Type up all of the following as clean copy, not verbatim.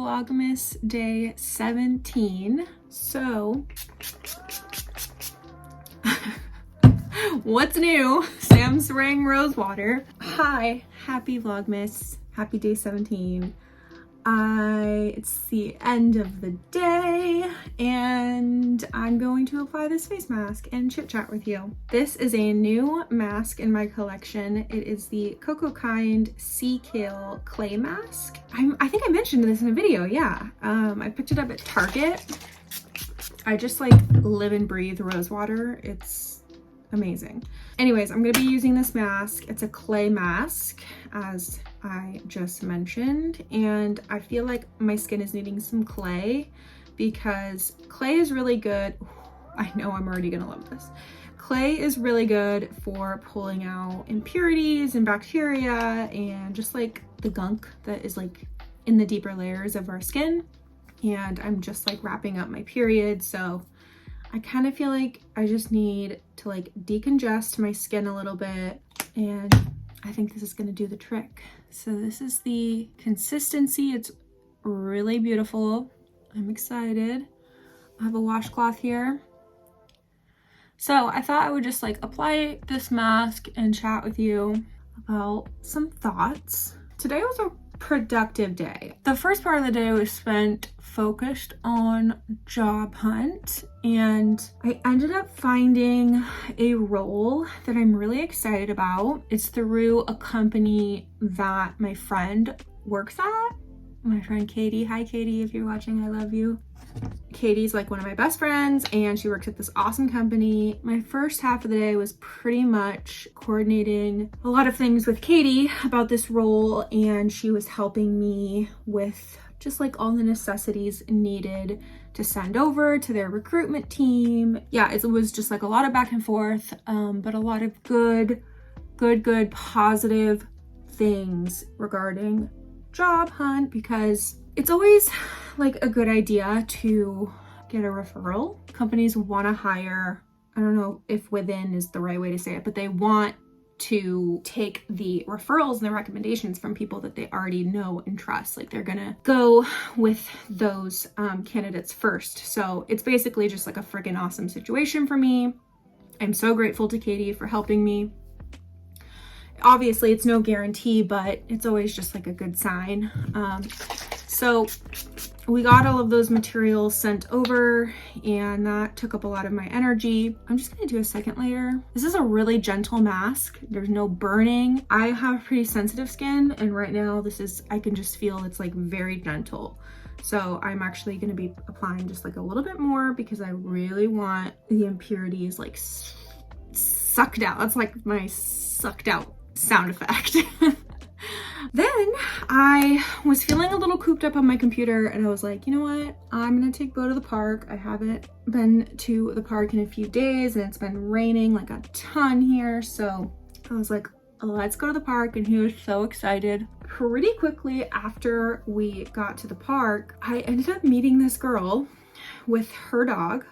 Vlogmas day 17. So, what's new? Sam spraying rose water. Hi, happy Vlogmas. Happy day 17. It's the end of the day and I'm going to apply this face mask and chit chat with you. This is a new mask in my collection. It is the Coco Kind Sea Kale Clay Mask. I think I mentioned this in a video, yeah. I picked it up at Target. I just like live and breathe rose water. It's amazing. Anyways, I'm gonna be using this mask. It's a clay mask, as I just mentioned, and I feel like my skin is needing some clay because clay is really good. I know I'm already gonna love this. Clay is really good for pulling out impurities and bacteria and just like the gunk that is like in the deeper layers of our skin. And I'm just like wrapping up my period, so I kind of feel like I just need to like decongest my skin a little bit, and I think this is going to do the trick. So this is the consistency. It's really beautiful. I'm excited. I have a washcloth here. So I thought I would just like apply this mask and chat with you about some thoughts. Today was a productive day. The first part of the day was spent focused on job hunt, and I ended up finding a role that I'm really excited about. It's through a company that my friend works at. My friend Katie. Hi Katie, if you're watching, I love you. Katie's like one of my best friends and she works at this awesome company. My first half of the day was pretty much coordinating a lot of things with Katie about this role, and she was helping me with just like all the necessities needed to send over to their recruitment team. Yeah, it was just like a lot of back and forth, but a lot of good positive things regarding job hunt, because it's always like a good idea to get a referral. Companies want to hire, I don't know if within is the right way to say it, but they want to take the referrals and the recommendations from people that they already know and trust. Like they're gonna go with those candidates first. So it's basically just like a freaking awesome situation for me. I'm so grateful to Katie for helping me. Obviously it's no guarantee, but it's always just like a good sign. So we got all of those materials sent over and that took up a lot of my energy. I'm just gonna do a second layer. This is a really gentle mask. There's no burning. I have pretty sensitive skin, and right now I can just feel it's like very gentle. So I'm actually gonna be applying just like a little bit more because I really want the impurities like sucked out. That's like my sucked out sound effect. Then I was feeling a little cooped up on my computer and I was like, you know what? I'm gonna take Bo to the park. I haven't been to the park in a few days and it's been raining like a ton here. So I was like, let's go to the park, and he was so excited. Pretty quickly after we got to the park, I ended up meeting this girl with her dog,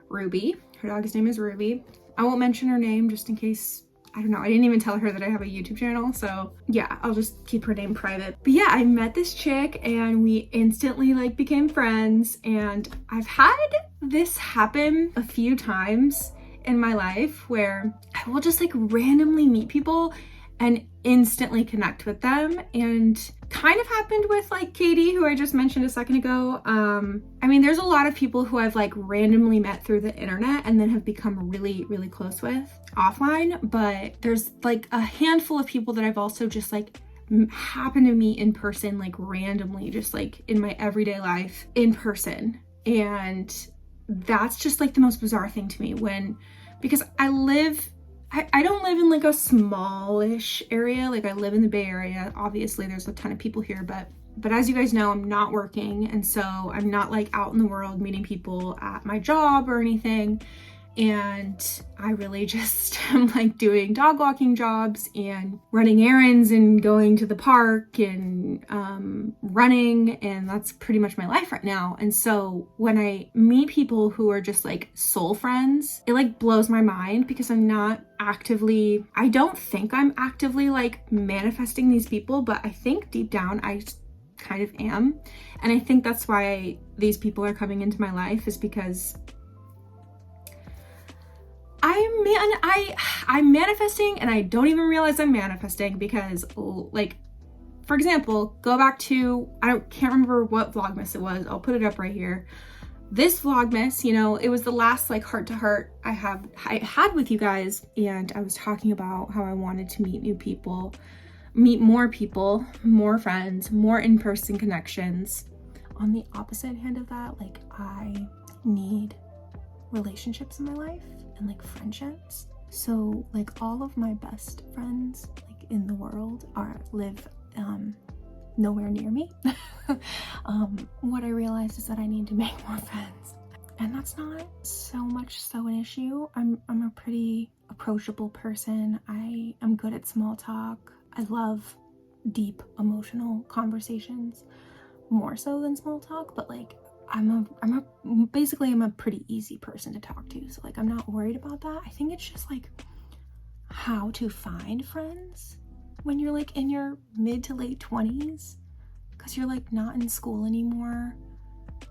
Ruby. Her dog's name is Ruby. I won't mention her name just in case, I don't know, I didn't even tell her that I have a YouTube channel, so yeah, I'll just keep her name private. But yeah, I met this chick and we instantly like became friends, and I've had this happen a few times in my life where I will just like randomly meet people and instantly connect with them, and kind of happened with like Katie, who I just mentioned a second ago. I mean, there's a lot of people who I've like randomly met through the internet and then have become really close with offline, but there's like a handful of people that I've also just like happened to meet in person, like randomly, just like in my everyday life in person. And that's just like the most bizarre thing to me, because I don't live in like a smallish area. Like I live in the Bay Area. Obviously there's a ton of people here, but as you guys know, I'm not working. And so I'm not like out in the world meeting people at my job or anything. And I really just am like doing dog walking jobs and running errands and going to the park and running, and that's pretty much my life right now. And so when I meet people who are just like soul friends, it like blows my mind, because I don't think I'm actively like manifesting these people, but I think deep down I kind of am. And I think that's why these people are coming into my life, is because I'm manifesting and I don't even realize I'm manifesting, because like, for example, go back to, can't remember what Vlogmas it was. I'll put it up right here. This Vlogmas, you know, it was the last like heart to heart I had with you guys, and I was talking about how I wanted to meet new people, meet more people, more friends, more in-person connections. On the opposite hand of that, like, I need relationships in my life and like friendships. So like all of my best friends like in the world live nowhere near me. What I realized is that I need to make more friends, and that's not so much so an issue. I'm a pretty approachable person. I'm good at small talk. I love deep emotional conversations more so than small talk, but like I'm a pretty easy person to talk to, so like I'm not worried about that. I think it's just like how to find friends when you're like in your mid to late 20s, because you're like not in school anymore,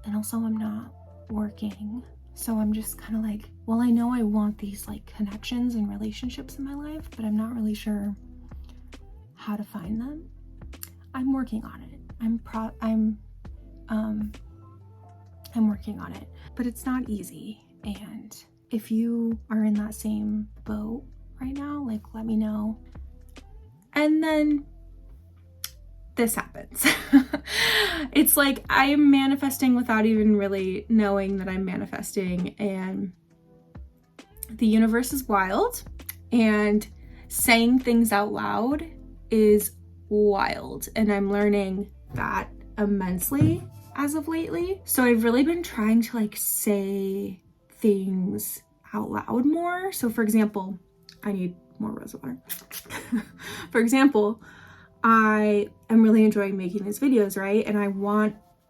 and also I'm not working, so I'm just kind of like, well, I know I want these like connections and relationships in my life, but I'm not really sure how to find them. I'm working on it. I'm working on it, but it's not easy. And if you are in that same boat right now, like, let me know. And then this happens. It's like I am manifesting without even really knowing that I'm manifesting, and the universe is wild, and saying things out loud is wild, and I'm learning that immensely as of lately. So I've really been trying to like say things out loud more. So for example, I need more rose water. For example, I am really enjoying making these videos, right? And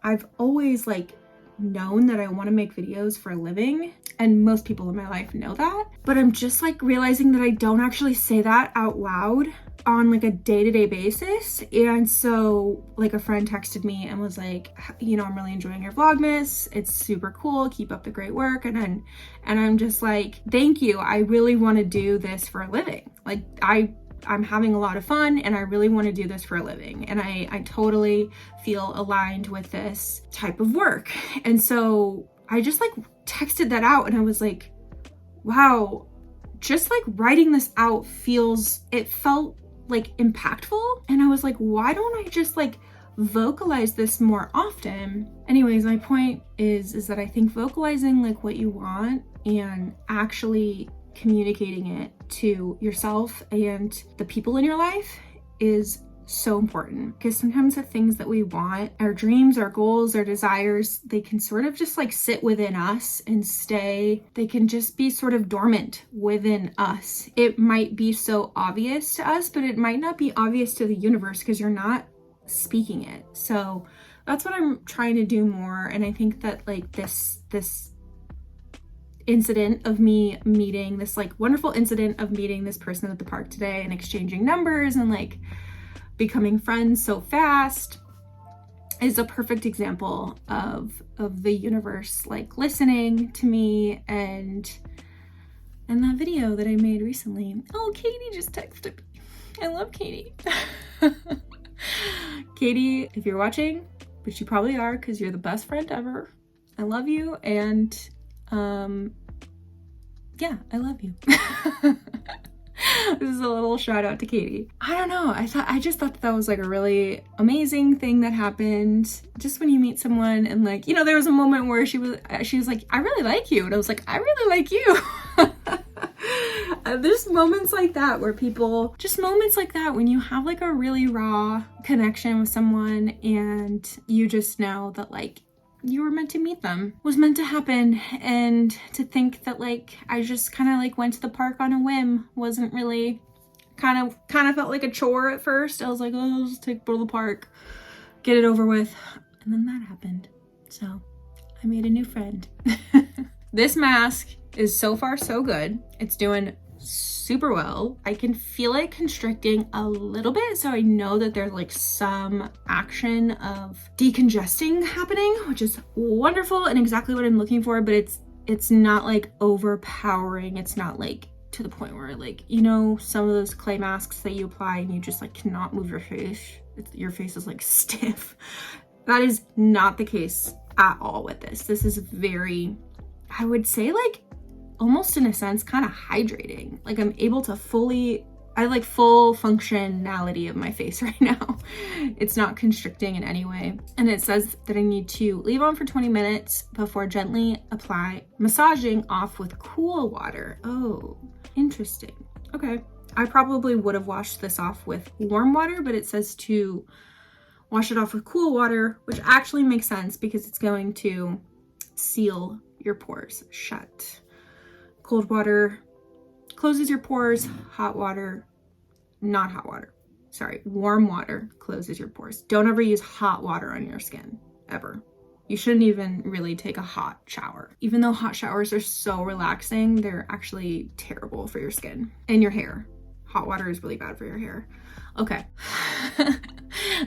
I've always like known that I want to make videos for a living, and most people in my life know that, but I'm just like realizing that I don't actually say that out loud on like a day-to-day basis. And so like a friend texted me and was like, you know, I'm really enjoying your Vlogmas, it's super cool, keep up the great work. And I'm just like, thank you, I really want to do this for a living. Like I'm having a lot of fun, and I really want to do this for a living, and I totally feel aligned with this type of work. And so I just like texted that out, and I was like, wow, just like writing this out felt like impactful. And I was like, why don't I just like vocalize this more often? Anyways, my point is that I think vocalizing like what you want and actually communicating it to yourself and the people in your life is so important, because sometimes the things that we want, our dreams, our goals, our desires, they can sort of just like sit within us and they can just be sort of dormant within us. It might be so obvious to us, but it might not be obvious to the universe because you're not speaking it. So that's what I'm trying to do more. And I think that like this incident of me meeting this like wonderful incident of meeting this person at the park today and exchanging numbers and like becoming friends so fast is a perfect example of the universe like listening to me. And that video that I made recently, oh, Katie just texted me. I love Katie. Katie, if you're watching, which you probably are because you're the best friend ever, I love you. And yeah, I love you. This is a little shout out to Katie. I don't know, I just thought that was like a really amazing thing that happened. Just when you meet someone and like, you know, there was a moment where she was like, I really like you. And I was like, I really like you. There's moments like that where moments like that when you have like a really raw connection with someone and you just know that like you were meant to meet them, was meant to happen. And to think that like I just kind of like went to the park on a whim wasn't really, kind of felt like a chore at first. I was like, oh, I'll just go to the park, get it over with. And then that happened. So I made a new friend. This mask is so far so good. It's doing super well. I can feel it constricting a little bit, so I know that there's like some action of decongesting happening, which is wonderful and exactly what I'm looking for, but it's not like overpowering. It's not like to the point where, like, you know, some of those clay masks that you apply and you just like cannot move your face. Your face is like stiff. That is not the case at all with this. This is very, I would say, like almost in a sense kind of hydrating. Like I'm able to I like full functionality of my face right now. It's not constricting in any way. And it says that I need to leave on for 20 minutes before gently massaging off with cool water. Oh, interesting. Okay. I probably would have washed this off with warm water, but it says to wash it off with cool water, which actually makes sense because it's going to seal your pores shut. Cold water closes your pores. Hot water, not hot water. Sorry, warm water closes your pores. Don't ever use hot water on your skin, ever. You shouldn't even really take a hot shower. Even though hot showers are so relaxing, they're actually terrible for your skin and your hair. Hot water is really bad for your hair. Okay.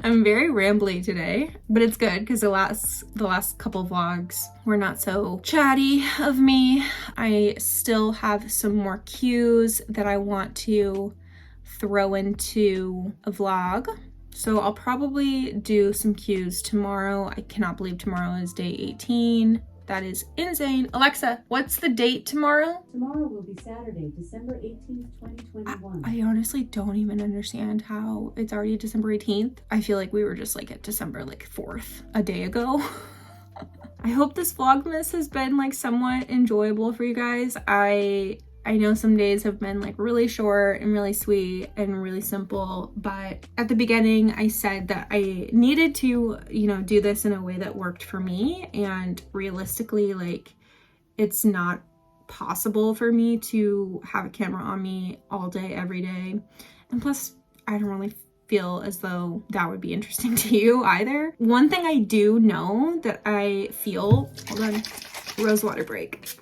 I'm very rambly today, but it's good because the last couple vlogs were not so chatty of me. I still have some more cues that I want to throw into a vlog. So I'll probably do some cues tomorrow. I cannot believe tomorrow is day 18. That is insane. Alexa, what's the date tomorrow? Tomorrow will be Saturday, December 18th, 2021. I honestly don't even understand how it's already December 18th. I feel like we were just like at December like 4th a day ago. I hope this Vlogmas has been like somewhat enjoyable for you guys. I know some days have been like really short and really sweet and really simple, but at the beginning I said that I needed to, you know, do this in a way that worked for me, and realistically, like, it's not possible for me to have a camera on me all day, every day. And plus, I don't really feel as though that would be interesting to you either. One thing I do know that I feel, hold on, rose water break.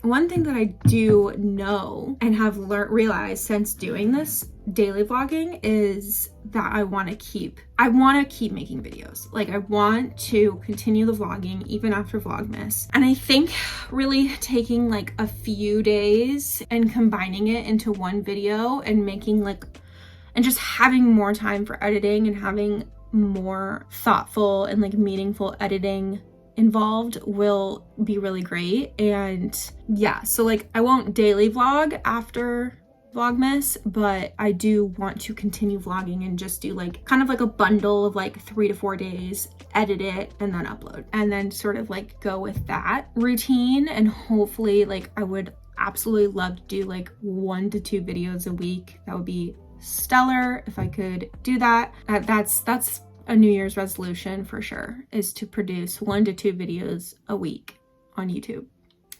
One thing that I do know and have realized since doing this daily vlogging is that I want to keep making videos. Like, I want to continue the vlogging even after Vlogmas. And I think really taking like a few days and combining it into one video and making and just having more time for editing and having more thoughtful and like meaningful editing involved will be really great. And yeah, so like I won't daily vlog after Vlogmas, but I do want to continue vlogging and just do like kind of like a bundle of like 3 to 4 days, edit it and then upload, and then sort of like go with that routine. And hopefully, like, I would absolutely love to do like 1 to 2 videos a week. That would be stellar if I could do that. That's a New Year's resolution for sure, is to produce 1 to 2 videos a week on YouTube,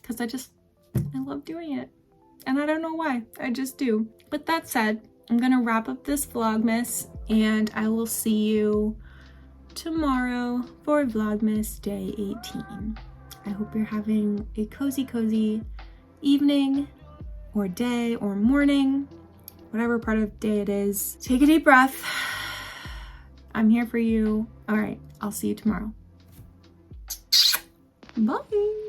because I love doing it and I don't know why, I just do. But that said, I'm gonna wrap up this Vlogmas and I will see you tomorrow for Vlogmas day 18. I hope you're having a cozy evening or day or morning, whatever part of day it is. Take a deep breath. I'm here for you. All right, I'll see you tomorrow. Bye.